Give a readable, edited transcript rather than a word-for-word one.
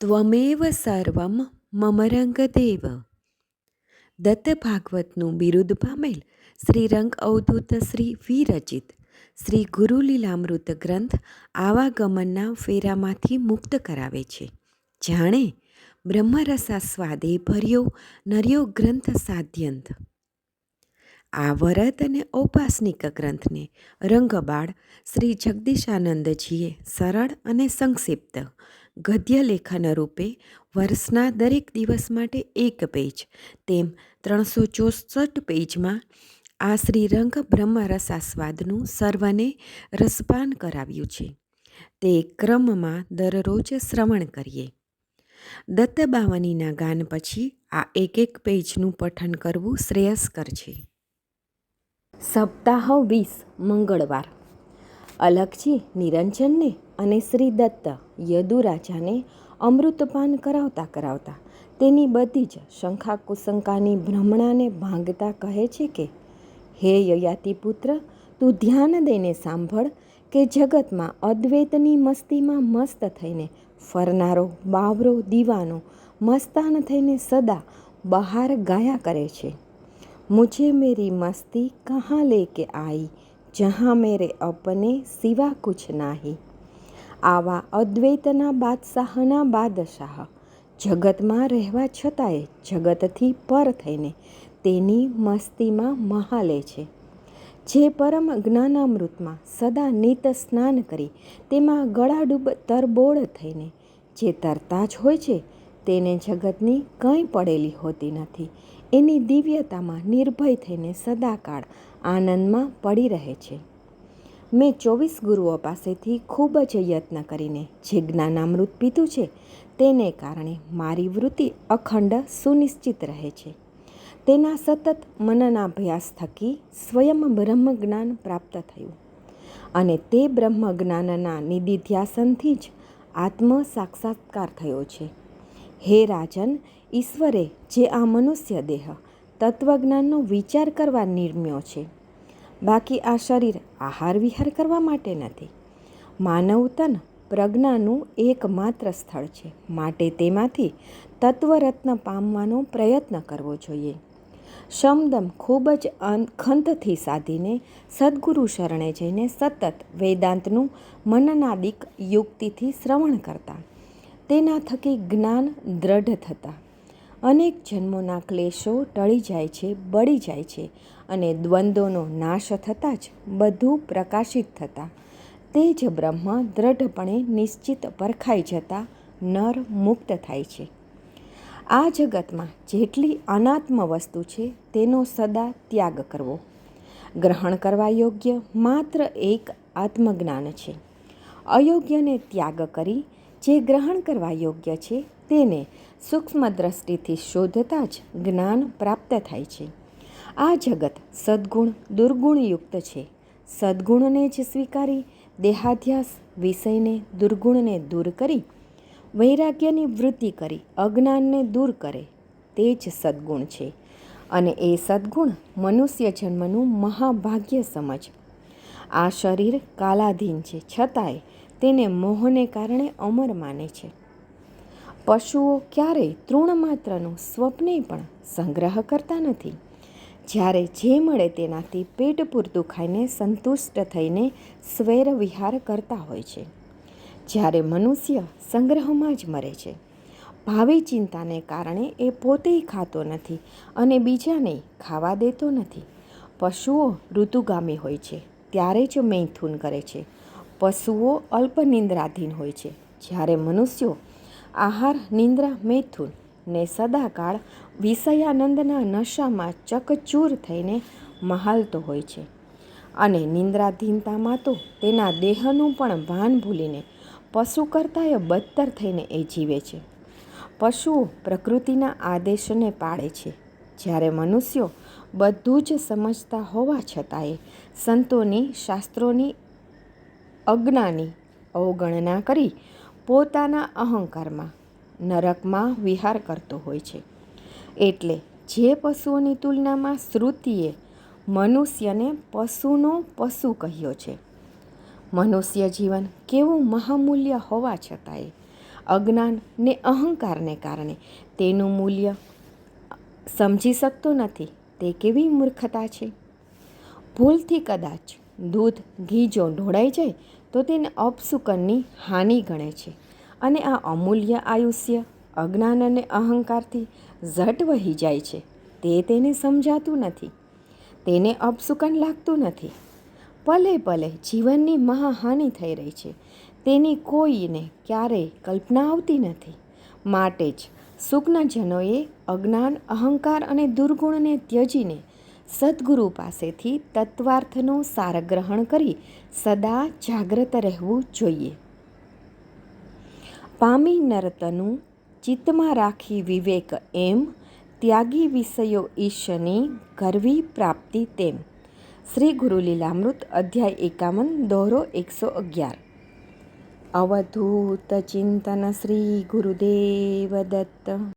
ત્વમેવ સર્વમ મમ રંગદેવ. દત્ત ભાગવતનું બિરુદ પામેલ શ્રી રંગ અવધૂત શ્રી વિરચિત શ્રી ગુરુલીલામૃત ગ્રંથ આવાગમનના ફેરામાંથી મુક્ત કરાવે છે. જાણે બ્રહ્મરસાસ્વાદે ભર્યો નર્યો ગ્રંથ સાધ્યંત. આ વરદ અને ઔપાસનિક ગ્રંથને રંગબાળ શ્રી જગદીશાનંદજીએ સરળ અને સંક્ષિપ્ત ગદ્ય લેખન રૂપે વર્ષના દરેક દિવસ માટે એક પેજ તેમ 364 પેજમાં આ શ્રીરંગ બ્રહ્મરસાસ્વાદનું સર્વને રસપાન કરાવ્યું છે. તે ક્રમમાં દરરોજ શ્રવણ કરીએ. દત્તબાવનીના ગાન પછી આ એક પેજનું પઠન કરવું શ્રેયસ્કર છે. સપ્તાહ 20 મંગળવાર. અલખજી નિરંજનને અને શ્રી દત્ત યદુરાજાને અમૃતપાન કરાવતા કરાવતા તેની બધી જ શંકા કુશંકાની ભ્રમણાને ભાંગતા કહે છે કે, હે યયાતિપુત્ર, તું ધ્યાન દઈને સાંભળ કે જગતમાં અદ્વૈતની મસ્તીમાં મસ્ત થઈને ફરનારો બાવરો દીવાનો મસ્તાન થઈને સદા બહાર ગાયા કરે છે. મુझे मेरी मस्ती कहाँ लेके आई, જહાં મેરે અપને સિવા કુછ નાહી. આવા અદ્વૈતના બાદશાહના બાદશાહ જગતમાં રહેવા છતાંય જગતથી પર થઈને તેની મસ્તીમાં મહાલે છે. જે પરમ જ્ઞાનામૃતમાં સદા નિત સ્નાન કરી તેમાં ગળાડૂબ તરબોળ થઈને જે તરતા જ હોય છે તેને જગતની કંઈ પડેલી હોતી નથી. એની દિવ્યતામાં નિર્ભય થઈને સદાકાળ આનંદમાં પડી રહે છે. મેં 24 ગુરુઓ પાસેથી ખૂબ જ યત્ન કરીને જે જ્ઞાનામૃત પીધું છે તેને કારણે મારી વૃત્તિ અખંડ સુનિશ્ચિત રહે છે. તેના સતત મનનાભ્યાસ થકી સ્વયં બ્રહ્મજ્ઞાન પ્રાપ્ત થયું અને તે બ્રહ્મજ્ઞાનના નિદિધ્યાસનથી જ આત્મ સાક્ષાત્કાર થયો છે. હે રાજન, ઈશ્વરે જે આ મનુષ્ય દેહ તત્વજ્ઞાનનો વિચાર કરવા નિર્મ્યો છે, બાકી આ શરીર આહાર વિહાર કરવા માટે નથી. માનવ તન પ્રજ્ઞાનું એકમાત્ર સ્થળ છે, માટે તેમાંથી તત્વરત્ન પામવાનો પ્રયત્ન કરવો જોઈએ. શમદમ ખૂબ જ ખંતથી સાધીને સદ્ગુરુ શરણે જઈને સતત વેદાંતનું મનનાદિક યુક્તિથી શ્રવણ કરતા તેના થકી જ્ઞાન દ્રઢ થતા અનેક જન્મોના ક્લેશો ટળી જાય છે, બળી જાય છે અને દ્વંદ્વોનો નાશ થતાં જ બધું પ્રકાશિત થતાં તે જ બ્રહ્મ દ્રઢપણે નિશ્ચિત પરખાઈ જતાં નર મુક્ત થાય છે. આ જગતમાં જેટલી અનાત્મ વસ્તુ છે તેનો સદા ત્યાગ કરવો. ગ્રહણ કરવા યોગ્ય માત્ર એક આત્મજ્ઞાન છે. અયોગ્યને ત્યાગ કરી જે ગ્રહણ કરવા યોગ્ય છે તેને સૂક્ષ્મ દ્રષ્ટિથી શોધતા જ જ્ઞાન પ્રાપ્ત થાય છે. આ જગત સદ્ગુણ દુર્ગુણયુક્ત છે. સદ્ગુણને જ સ્વીકારી દેહાધ્યાસ વિષયને દુર્ગુણને દૂર કરી વૈરાગ્યની વૃત્તિ કરી અજ્ઞાનને દૂર કરે તે જ સદ્ગુણ છે અને એ સદ્ગુણ મનુષ્ય જન્મનું મહાભાગ્ય સમજ. આ શરીર કાલાધીન છે, છતાંય તેને મોહને કારણે અમર માને છે. પશુઓ ક્યારેય તૃણમાત્રનું સ્વપ્ને પણ સંગ્રહ કરતા નથી. જ્યારે જે મળે તેનાથી પેટ પૂરતું ખાઈને સંતુષ્ટ થઈને સ્વૈર વિહાર કરતા હોય છે. જ્યારે મનુષ્ય સંગ્રહમાં જ મરે છે. ભાવિ ચિંતાને કારણે એ પોતેય ખાતો નથી અને બીજાને ખાવા દેતો નથી. પશુઓ ઋતુગામી હોય છે ત્યારે જ મૈથુન કરે છે. પશુઓ અલ્પ નિંદ્રાધીન હોય છે, જ્યારે મનુષ્યો આહાર, નિંદ્રા, મૈથુન ને સદાકાળ વિષયાનંદના નશામાં ચકચૂર થઈને મહાલતો હોય છે અને નિંદ્રાધીનતામાં તો તેના દેહનું પણ ભાન ભૂલીને પશુ કરતાંય બદતર થઈને એ જીવે છે. પશુઓ પ્રકૃતિના આદેશને પાળે છે, જ્યારે મનુષ્યો બધું જ સમજતા હોવા છતાંય સંતોની શાસ્ત્રોની અજ્ઞાની અવગણના કરી પોતાના અહંકારમાં નરકમાં વિહાર કરતો હોય છે. એટલે જે પશુઓની તુલનામાં શ્રુતિએ મનુષ્યને પશુનો પશુ કહ્યો છે. મનુષ્ય જીવન કેવું મહામૂલ્ય હોવા છતાંય અજ્ઞાન ને અહંકારને કારણે તેનું મૂલ્ય સમજી શકતો નથી. તે કેવી મૂર્ખતા છે! ભૂલથી કદાચ દૂધ ઘી જો ઢોળાઈ જાય તો તેને અપશુકનની હાનિ ગણે છે અને આ અમૂલ્ય આયુષ્ય અજ્ઞાન અને અહંકારથી ઝટ વહી જાય છે. તે તેને સમજાતું નથી. તેને અપશુકન લાગતું નથી. પલે પલે જીવનની મહાહાનિ થઈ રહી છે. તેની કોઈને ક્યારેય કલ્પના આવતી નથી. માટે જ સુજ્ઞજનોએ અજ્ઞાન, અહંકાર અને દુર્ગુણને ત્યજીને સદ્ગુરુ પાસેથી તત્વાર્થનો સાર ગ્રહણ કરી સદા જાગ્રત રહેવું જોઈએ. પામી નરતનું ચિત્તમાં રાખી વિવેક એમ, ત્યાગી વિષયો ઈશની કરવી પ્રાપ્તિ તેમ. શ્રી ગુરુ લીલામૃત અધ્યાય 51 દોહરો 111. અવધૂત ચિંતન શ્રી ગુરુદેવ દત્ત.